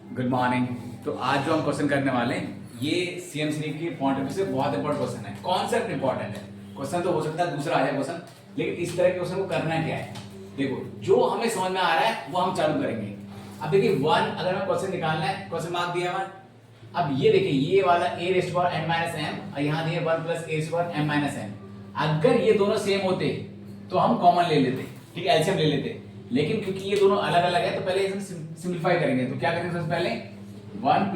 Good morning. तो आज जो हम क्वेश्चन करने वाले हैं ये CM3 के पॉइंट ऑफ व्यू से बहुत इंपॉर्टेंट क्वेश्चन है। कॉन्सेप्ट इंपॉर्टेंट है, क्वेश्चन तो हो सकता है दूसरा आ जाए क्वेश्चन, लेकिन इस तरह के क्वेश्चन को करना क्या है, देखो जो हमें समझ में आ रहा है वो हम चालू करेंगे। अब देखिए वन, अगर हमें क्वेश्चन निकालना है, क्वेश्चन मार्क दिया वन। अब ये देखिए ये वाला a⁻n−m और यहाँ दिए 1 + a⁻m−n। अगर ये दोनों सेम होते तो हम कॉमन ले लेते, ठीक है, एलसीएम ले लेते, लेकिन क्योंकि ये दोनों अलग अलग है तो पहले इसे सिंपलीफाई करेंगे। तो क्या करेंगे सबसे पहले 1 +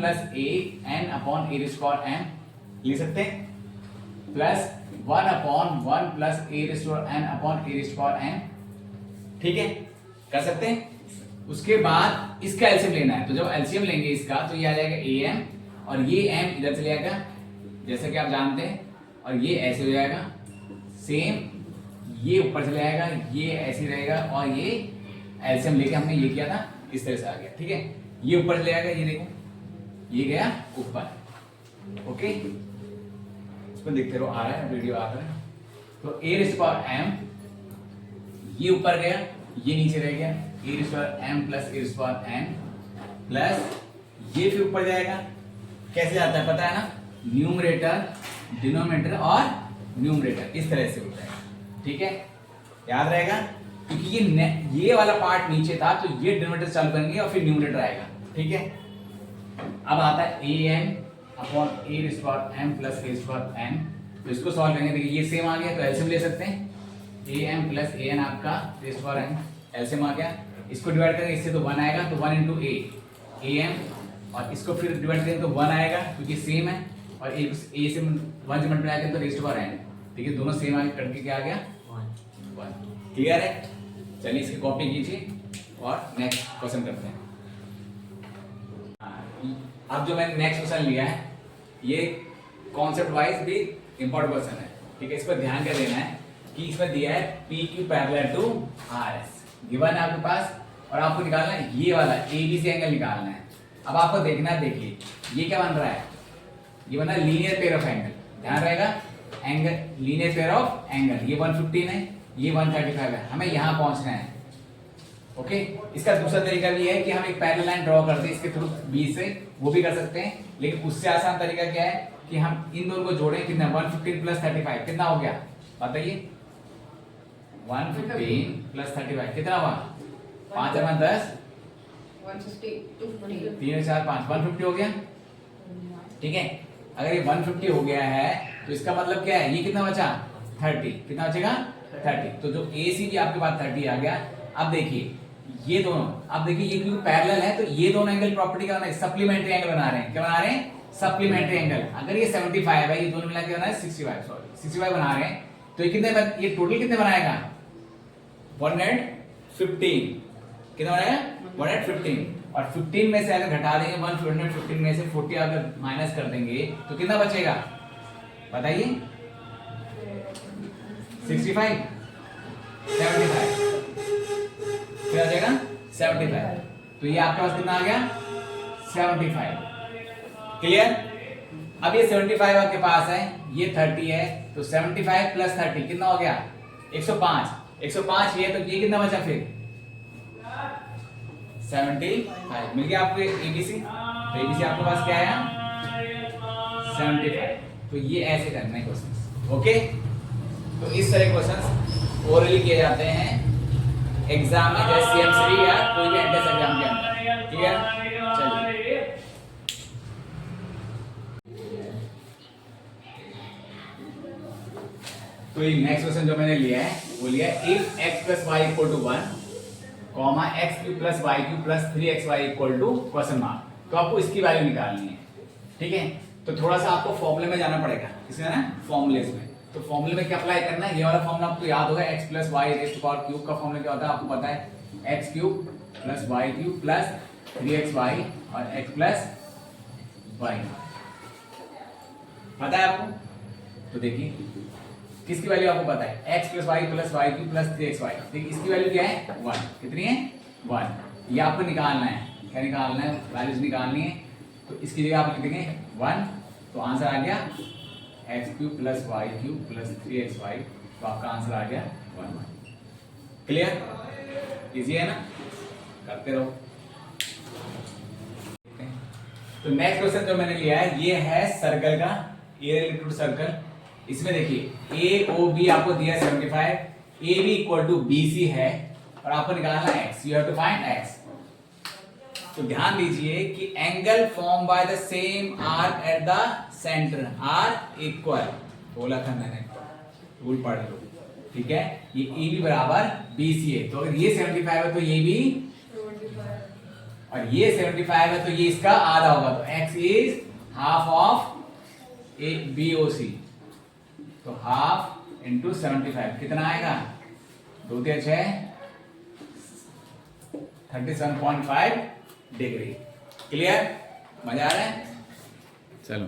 a⁻n लिख सकते हैं, प्लस 1/1 + a⁻n, ठीक है, कर सकते हैं। उसके बाद इसका एलसीएम लेना है, तो जब एलसीएम लेंगे इसका तो ये आ जाएगा am और ये m इधर चले जाएगा जैसा कि आप जानते हैं, और ये ऐसे हो जाएगा सेम, ये ऊपर चले जाएगा, ये ऐसे रहेगा, और ये एलसीएम लेके हमने ये किया था इस तरह से आ गया, ठीक है। ये ऊपर चले जाएगा, ये देखो ये गया ऊपर, ओके। इसमें देखते रहो, आ रहा है वीडियो आ रहा है। तो a⁻m ये ऊपर गया, ये नीचे रह गया, a⁻m + a⁻n प्लस ये फिर ऊपर जाएगा। कैसे जाता है पता है ना, न्यूमरेटर डिनोमिनेटर और न्यूमरेटर इस तरह से होता है, ठीक है, याद रहेगा। क्योंकि ये वाला पार्ट नीचे था तो ये डिनोमिनेटर चालू करेंगे और फिर न्यूमरेटर आएगा, ठीक है। अब आता है am/a⁻m + a⁻n, तो इसको सॉल्व करेंगे। देखिए ये सेम आ गया तो एलसीएम ले सकते हैं, am + an आपका a⁻n एलसीएम आ गया। इसको डिवाइड करेंगे इससे तो 1 आएगा, तो 1 × am, और इसको फिर डिवाइड करेंगे तो 1 आएगा क्योंकि सेम है, और a से 1 से मल्टीप्लाई करें तो a⁻n, ठीक है, दोनों सेम आगे करके क्या आ गया 1। क्लियर है? चलिए इसकी कॉपी कीजिए और नेक्स्ट क्वेश्चन करते हैं। अब जो मैंने नेक्स्ट क्वेश्चन लिया है ये कॉन्सेप्ट वाइज भी इंपॉर्टेंट क्वेश्चन है, ठीक है। इस पर ध्यान क्या देना है कि इसमें दिया है PQ = RS गिवन है आपके पास, और आपको निकालना है ये वाला ABC एंगल निकालना है। अब आपको देखना है, देखिए ये क्या बन रहा है, ये बन रहा है लीनियर पेयर ऑफ एंगल, ध्यान रहेगा, angle linear pair of angle, ये 115 है, ये 135 है, हमें यहां पहुंचना है, ओके। इसका दूसरा तरीका भी है कि हम एक पैरेलल लाइन ड्रॉ कर दें इसके थ्रू B से, वो भी कर सकते हैं, लेकिन उससे आसान तरीका क्या है कि हम इन दोनों को जोड़ें। कितना 115 + 35 कितना हो गया बताइए, 115 + 35 कितना हुआ, 5 × 10 150 3 4 5 150 हो गया, ठीक है। अगर ये 150 हो गया है तो इसका मतलब क्या है, ये कितना बचा 30, कितना बचेगा 30, तो जो AC भी आपके पास 30 आ गया। अब देखिए ये दोनों, अब देखिए ये क्योंकि पैरेलल है तो ये दोनों एंगल प्रॉपर्टी का बना है, सप्लीमेंट्री एंगल बना रहे हैं, क्या बना रहे हैं, सप्लीमेंट्री एंगल। अगर ये 75 है, ये दोनों मिला के बना है 65 बना रहे हैं, तो ये कितने ये टोटल कितने बनाएगा 115, कितना बनाएगा 115, और 15 में से अगर घटा देंगे 115 में से 40 अगर माइनस कर देंगे तो कितना बचेगा बताइए, 65 75 क्या आ जाएगा 75, तो ये आपके पास कितना आ गया 75। क्लियर? अब ये 75 आपके पास है, ये 30 है, तो 75 + 30 कितना हो गया 105 ये, तो ये कितना बचा फिर 75 मिल गया आपको ABC। तो ABC आपके पास क्या आया 75। तो ये ऐसे करना है क्वेश्चन, ओके। तो इस तरह क्वेश्चन ओरली किए जाते हैं एग्जाम में, जैसे CM3 या कोई भी एंट्रेंस एग्जाम के अंदर, ठीक है। चलिए तो ये नेक्स्ट क्वेश्चन जो मैंने लिया है वो लिया है if x + y = 1, x³ + y³ + 3xy (?). तो आपको इसकी वैल्यू निकालनी है, ठीक है। तो थोड़ा सा आपको फॉर्मूले में जाना पड़ेगा, इसमें ना फॉर्मूलेस में, तो फॉर्मूले में क्या अप्लाई करना है, ये वाला फॉर्मूला आपको याद होगा, x + y³ का फॉर्मूला क्या होता है आपको पता है, x³ + y³ + 3xy और x + y, पता है आपको। तो देखिए किसकी वैल्यू आपको पता है, x + y + y³ + 3xy, देखिए इसकी वैल्यू क्या है 1, कितनी है 1, ये आपको निकालना है, क्या निकालना है, वैल्यूज निकालनी है। तो इसकी जगह आप लिख देंगे 1, तो आंसर आ गया x³ + y³ + 3xy, तो आपका आंसर आ गया 1। क्लियर? इजी है ना, करते रहो। तो नेक्स्ट क्वेश्चन जो मैंने लिया है ये है सर्कल का, ए रिलेटेड सर्कल। इसमें देखिए ए ओ बी आपको दिया 75, A B equal to B C है और आपको निकालना है X, you have to find X. तो ध्यान दीजिए कि angle form by the same arc at the centre are equal, बोला था मैंने, रूल पढ़ लो, ठीक है। ये ए बी बराबर बी सी है, तो अगर ये 75 है तो ये भी 75, और ये 75 है तो ये इसका आधा होगा, तो x is half of A B O C, तो हाफ इंटू 75 कितना आएगा, 2 × 6 37.5 डिग्री। क्लियर, मजा आ रहा है, चलो।